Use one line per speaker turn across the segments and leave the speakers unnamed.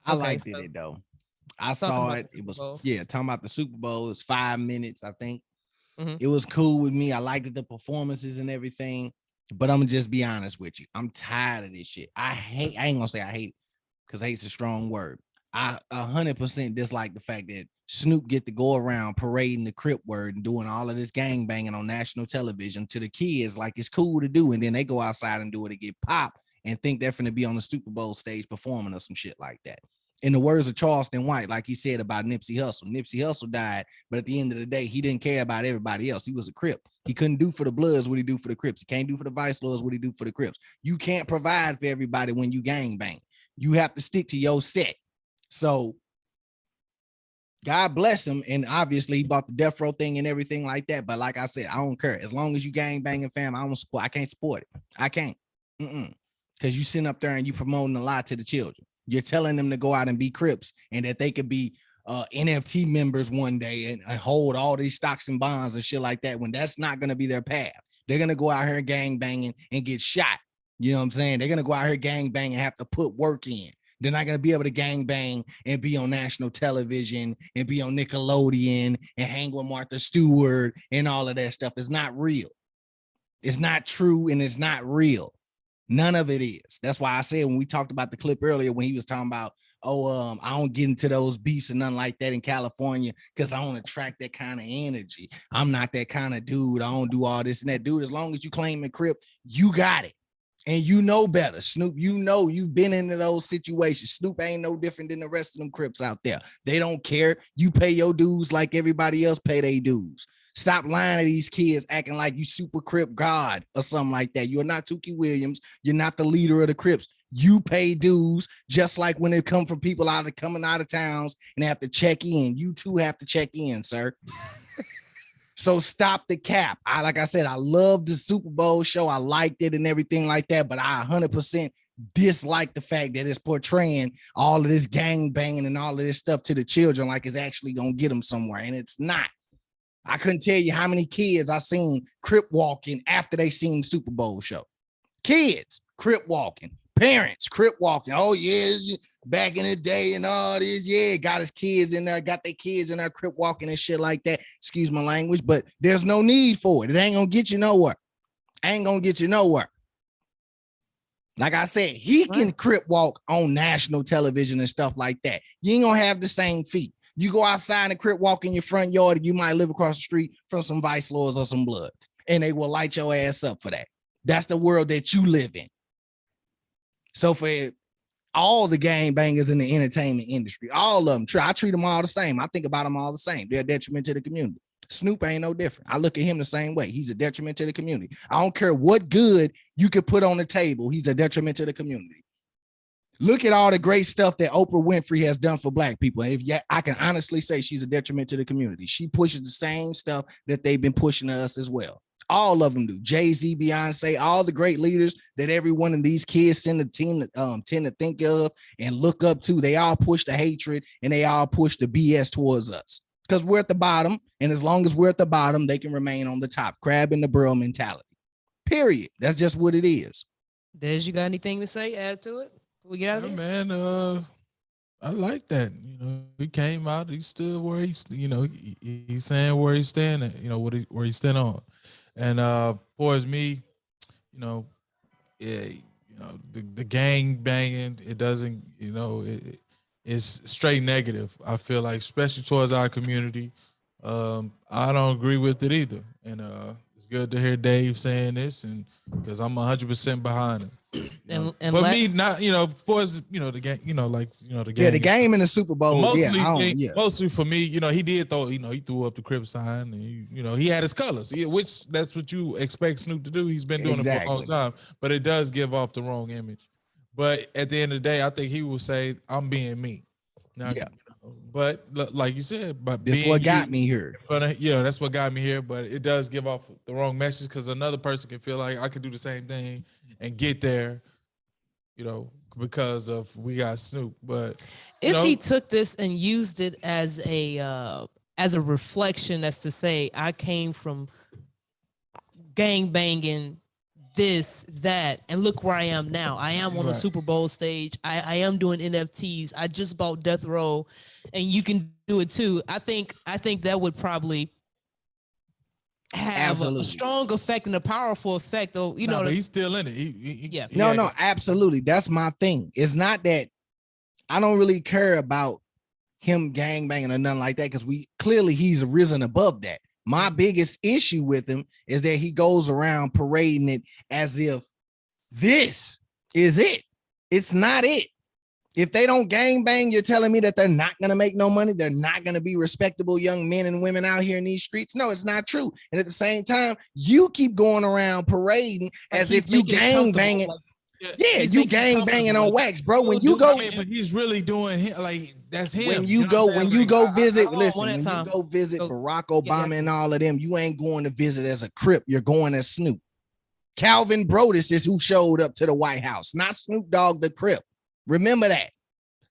I liked it though. I saw it. It was talking about the Super Bowl. It was 5 minutes, I think. It was cool with me. I liked the performances and everything. But I'm gonna just be honest with you. I'm tired of this shit. I ain't gonna say I hate it, because hate's a strong word. I 100% dislike the fact that Snoop get to go around parading the Crip word and doing all of this gang banging on national television to the kids like it's cool to do, and then they go outside and do it and get popped and think they're finna be on the Super Bowl stage performing or some shit like that. In the words of Charleston White, like he said about Nipsey Hussle died, but at the end of the day, he didn't care about everybody else. He was a Crip. He couldn't do for the Bloods what he do for the Crips. He can't do for the Vice Lords what he do for the Crips. You can't provide for everybody when you gang bang. You have to stick to your set. So God bless him. And obviously he bought the death row thing and everything like that. But like I said, I don't care. As long as you gang banging, fam, I can't support it. I can't. Because you sitting up there and you promoting a lie to the children. You're telling them to go out and be Crips and that they could be NFT members one day and hold all these stocks and bonds and shit like that, when that's not going to be their path. They're going to go out here gang banging and get shot. You know what I'm saying? They're going to go out here gang bang and have to put work in. They're not going to be able to gang bang and be on national television and be on Nickelodeon and hang with Martha Stewart and all of that stuff. It's not real. It's not true and it's not real. None of it is. That's why I said when we talked about the clip earlier, when he was talking about, I don't get into those beefs and nothing like that in California because I don't attract that kind of energy. I'm not that kind of dude. I don't do all this and that. Dude, as long as you claim a Crip, you got it. And you know better. Snoop, you know you've been into those situations. Snoop ain't no different than the rest of them Crips out there. They don't care. You pay your dues like everybody else pay their dues. Stop lying to these kids acting like you super Crip God or something like that. You're not Tookie Williams. You're not the leader of the Crips. You pay dues just like when it come from people coming out of towns and they have to check in. You too have to check in, sir. So stop the cap. Like I said, I love the Super Bowl show. I liked it and everything like that, but I 100% dislike the fact that it's portraying all of this gang banging and all of this stuff to the children like it's actually going to get them somewhere, and it's not. I couldn't tell you how many kids I seen Crip walking after they seen the Super Bowl show. Kids, Crip walking. Parents, Crip walking. Oh, yeah, back in the day and all this. Yeah, got his kids in there, got their kids in there, Crip walking and shit like that. Excuse my language, but there's no need for it. It ain't going to get you nowhere. Ain't going to get you nowhere. Like I said, he can Crip walk on national television and stuff like that. You ain't going to have the same feat. You go outside and Crip walk in your front yard and you might live across the street from some Vice Lords or some Bloods, and they will light your ass up for that. That's the world that you live in. So for all the gang bangers in the entertainment industry, all of them, I treat them all the same. I think about them all the same. They're a detriment to the community. Snoop ain't no different. I look at him the same way. He's a detriment to the community. I don't care what good you could put on the table. He's a detriment to the community. Look at all the great stuff that Oprah Winfrey has done for Black people. I can honestly say she's a detriment to the community. She pushes the same stuff that they've been pushing to us as well. All of them do. Jay-Z, Beyonce, all the great leaders that every one of these kids tend to think of and look up to. They all push the hatred and they all push the BS towards us because we're at the bottom. And as long as we're at the bottom, they can remain on the top. Crab in the barrel mentality. Period. That's just what it is.
Des, you got anything to say? Add to it? We get out of here?
Man, I like that. He came out. He stood where he's saying where he's standing. Where he's standing on. And for as me, the gang banging, it doesn't, it's straight negative. I feel like, especially towards our community. I don't agree with it either. And it's good to hear Dave saying this, and because I'm 100% behind him. But me, not for us, the game, the game.
Yeah, the game in the Super Bowl.
Mostly for me, he did throw, he threw up the Crip sign, and he had his colors, which that's what you expect Snoop to do. He's been doing it for a long time, but it does give off the wrong image. But at the end of the day, I think he will say, "I'm being me." Now, but like you said,
that's what got me here.
That's what got me here. But it does give off the wrong message because another person can feel like I could do the same thing and get there, because of we got Snoop. But
if he took this and used it as a reflection, as to say, I came from gang banging this, that, and look where I am now. I am on the Super Bowl stage. I am doing NFTs. I just bought Death Row, and you can do it too. I think that would probably have a strong effect and a powerful effect, though.
But he's still in it.
No, absolutely. That's my thing. It's not that I don't really care about him gangbanging or nothing like that, because he's risen above that. My biggest issue with him is that he goes around parading it as if this is it. It's not it. If they don't gangbang, you're telling me that they're not going to make no money. They're not going to be respectable young men and women out here in these streets. No, it's not true. And at the same time, you keep going around parading as if you gangbanging. You gangbanging on wax, bro. When you go,
but he's really doing that's him.
When you go visit Barack Obama and all of them, you ain't going to visit as a Crip. You're going as Snoop. Calvin Brodus is who showed up to the White House, not Snoop Dogg the Crip. Remember that.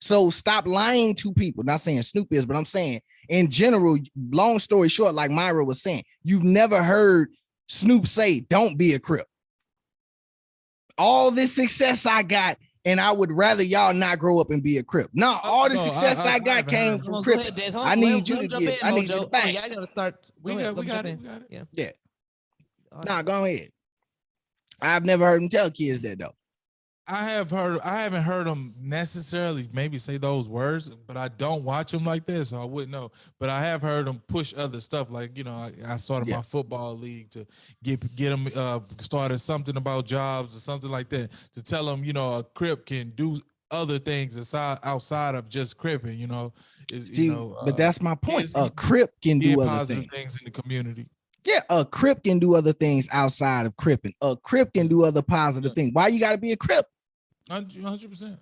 So stop lying to people. Not saying Snoop is, but I'm saying in general, long story short, like Myra was saying, you've never heard Snoop say, "Don't be a Crip." All this success I got, and I would rather y'all not grow up and be a Crip. No, all the success I got came from Crip. I need you to get. I need you to back.
I gotta start.
We got it.
Yeah. Nah, go ahead. I've never heard him tell kids that though.
I haven't heard him necessarily maybe say those words, but I don't watch him like this, so I wouldn't know. But I have heard him push other stuff, like, I started my football league to get him started something about jobs or something like that, to tell him, a Crip can do other things outside of just cripping,
but that's my point. A Crip can do other
things in the community.
Yeah, a Crip can do other things outside of cripping. A Crip can do other positive things. Why you got to be a Crip?
100%.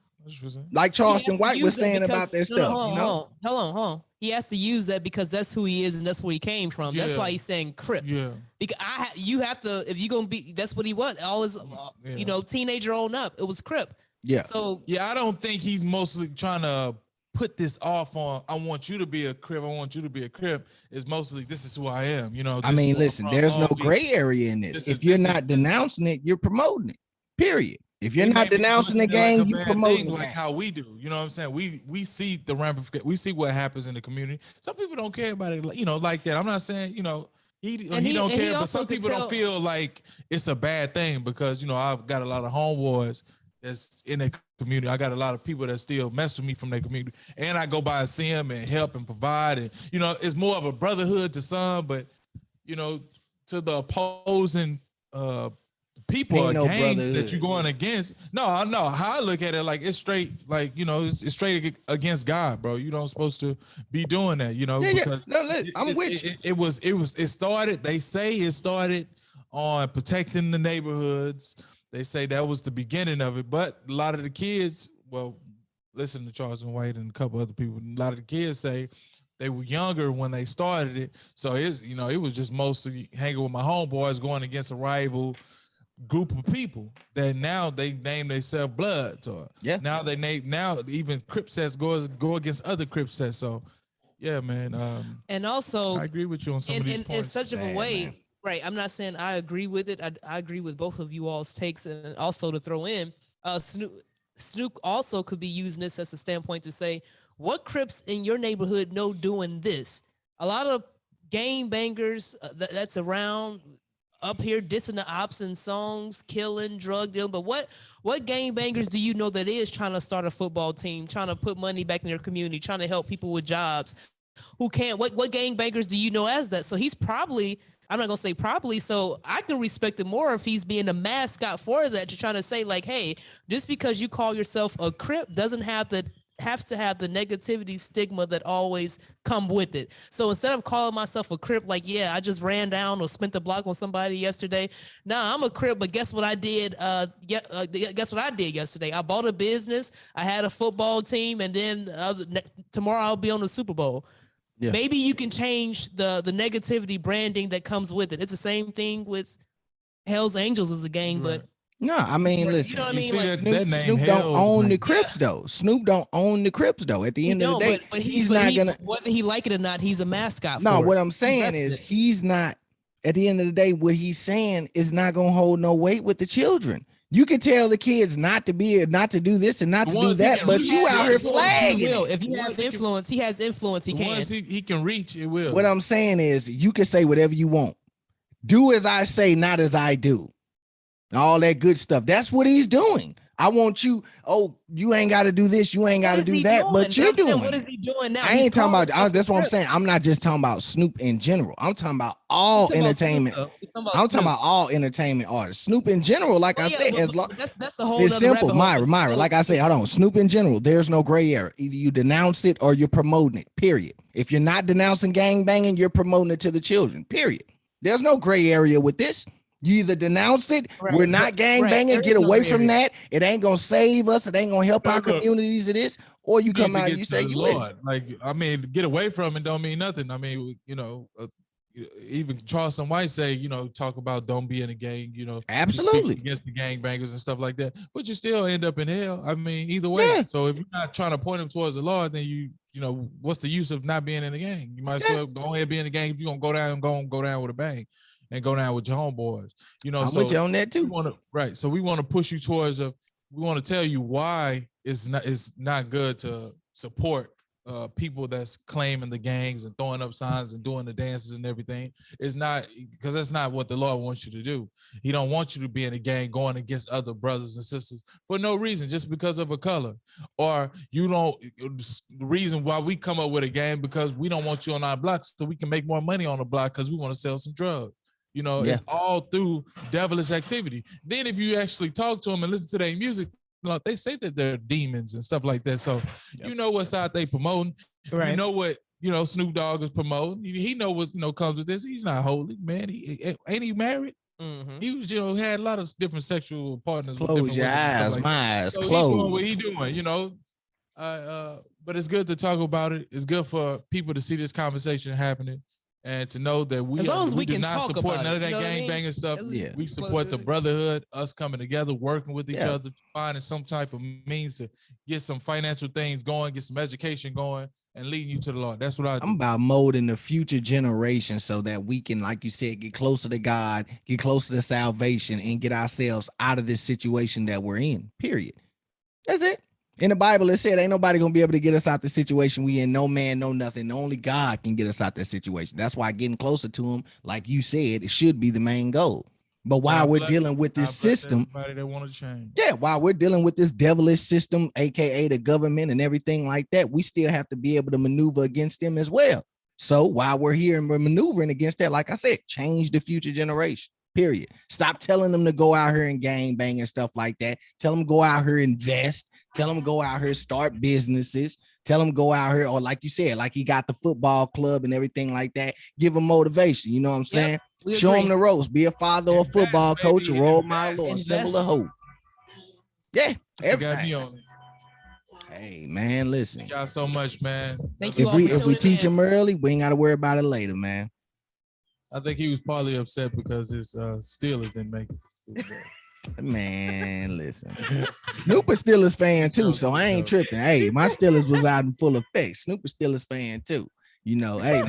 Like Charleston White was saying about their stuff.
Hold on. He has to use that because that's who he is and that's where he came from. That's why he's saying Crip.
Yeah.
Because you have to, if you're gonna be, that's what he was. All his, teenager on up, it was Crip.
Yeah.
So
I don't think he's mostly trying to put this off on, I want you to be a Crip. I want you to be a Crip. It's mostly, this is who I am.
Listen, there's no gray area in this. If you're not denouncing it, you're promoting it. Period. If you're not denouncing the gang, you promoting
like how we do. You know what I'm saying? We see the ramifications. We see what happens in the community. Some people don't care about it, like that. I'm not saying, he don't care, but some people don't feel like it's a bad thing because, I've got a lot of homeboys that's in the community. I got a lot of people that still mess with me from their community, and I go by and see them and help and provide. And, it's more of a brotherhood to some, but, to the opposing, people are gang that you're going against. No, how I look at it, like it's straight, like it's straight against God, bro. You don't supposed to be doing that, because
I'm with you.
It started. They say it started on protecting the neighborhoods. They say that was the beginning of it, but a lot of the kids, listen to Charleston White and a couple other people. A lot of the kids say they were younger when they started it, so it was just mostly hanging with my homeboys, going against a rival group of people that now they name themselves Bloods, or now even Crip sets go against other Crip sets. So yeah, man.
And also
I agree with you on some of these points.
In such of a way, man. Right? I'm not saying I agree with it. I agree with both of you all's takes, and also to throw in, Snoop also could be using this as a standpoint to say, what Crips in your neighborhood know doing this? A lot of gang bangers that's around up here dissing the ops and songs, killing, drug dealing. But what gang bangers do you know that is trying to start a football team, trying to put money back in their community, trying to help people with jobs? Who can't? What gang bangers do you know as that? So he's probably, I'm not gonna say probably, so I can respect it more if he's being a mascot for that. You're trying to say like, hey, just because you call yourself a Crip doesn't have to have the negativity stigma that always come with it. So instead of calling myself a Crip, like, yeah, I just ran down or spent the block on somebody yesterday. Nah, I'm a Crip, but guess what I did? Guess what I did yesterday? I bought a business. I had a football team, and then tomorrow I'll be on the Super Bowl. Yeah. Maybe you can change the negativity branding that comes with it. It's the same thing with Hell's Angels as a gang, right. But
no, I mean, listen.
You know what I mean?
Like, Snoop don't own the Crips though. Snoop don't own the Crips though. At the end of the day,
but he's not gonna. Whether he like it or not, he's a mascot.
No, what I'm saying is he's not. at the end of the day, what he's saying is not gonna hold no weight with the children. You can tell the kids not to do this and not to do that, but you out here flagging.
If he has influence, he has influence. He can.
Once he can reach, it will.
What I'm saying is, you can say whatever you want. Do as I say, not as I do. All that good stuff. That's what he's doing. I want you. Oh, you ain't got to do this. You ain't got to do that. But you're doing.
What is he doing now?
I ain't talking about. That's what I'm saying. I'm not just talking about Snoop in general. I'm talking about all entertainment. I'm talking about all entertainment artists. Snoop in general, like I said, as long
that's the whole.
It's simple. Myra. Like I said, hold on. Snoop in general, there's no gray area. Either you denounce it or you're promoting it. Period. If you're not denouncing gang banging, you're promoting it to the children. Period. There's no gray area with this. You either denounce it, we're not gang banging, get away from that. It ain't gonna save us, it ain't gonna help our communities of this, or you come out and you say you
Lord. Like, I mean, get away from it don't mean nothing. I mean, even Charleston White say, talk about don't be in a gang,
absolutely
against the gang bangers and stuff like that, but you still end up in hell. I mean, either way. Yeah. So if you're not trying to point them towards the Lord, then what's the use of not being in the gang? You might as well go ahead and be in the gang. If you're gonna go down with a bang. And go down with your homeboys,
I'm with you on that too.
So we want to push you towards we want to tell you why it's not good to support people that's claiming the gangs and throwing up signs and doing the dances and everything. It's not, because that's not what the Lord wants you to do. He don't want you to be in a gang going against other brothers and sisters for no reason, just because of a color. Or the reason why we come up with a gang because we don't want you on our block so we can make more money on the block because we want to sell some drugs. It's all through devilish activity. Then if you actually talk to them and listen to their music, they say that they're demons and stuff like that. So you know what side they promoting. Right. You know what Snoop Dogg is promoting. He know what comes with this. He's not holy, man. Ain't he married? Mm-hmm. He was had a lot of different sexual partners.
Close your eyes, my eyes closed.
What he doing, but it's good to talk about it. It's good for people to see this conversation happening. And to know that we do not support none of that gang banging stuff. We support the brotherhood, us coming together, working with each other, finding some type of means to get some financial things going, get some education going, and leading you to the Lord. That's what I do.
I'm about molding the future generation so that we can, like you said, get closer to God, get closer to salvation, and get ourselves out of this situation that we're in, period. That's it. In the Bible, it said ain't nobody gonna be able to get us out the situation we in. No man, no nothing. Only God can get us out that situation. That's why getting closer to him, like you said, it should be the main goal. But while we're dealing with this system,
that want to change.
While we're dealing with this devilish system, aka the government and everything like that, we still have to be able to maneuver against them as well. So while we're here and we're maneuvering against that, like I said, change the future generation. Period. Stop telling them to go out here and gang bang and stuff like that. Tell them go out here and invest. Tell them go out here, start businesses. Tell them go out here, or like you said, like he got the football club and everything like that. Give them motivation. You know what I'm saying? Show them the ropes. Be a father or a football coach, a role model, or a symbol of hope. Yeah, everything. Hey, man, listen.
Thank y'all so much, man.
Thank you. If
we teach him early, we ain't got to worry about it later, man.
I think he was partly upset because his Steelers didn't make it.
Man, listen. Snoop is Steelers fan too, so I ain't tripping. Hey, my Steelers was out in full effect. Snoop is Steelers fan too. Hey,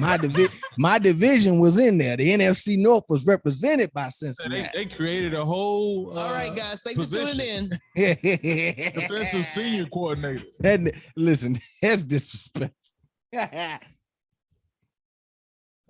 my division was in there. The NFC North was represented by Cincinnati.
They created a whole.
All right, guys, thanks for tuning in.
Defensive senior coordinator.
Listen, that's disrespect.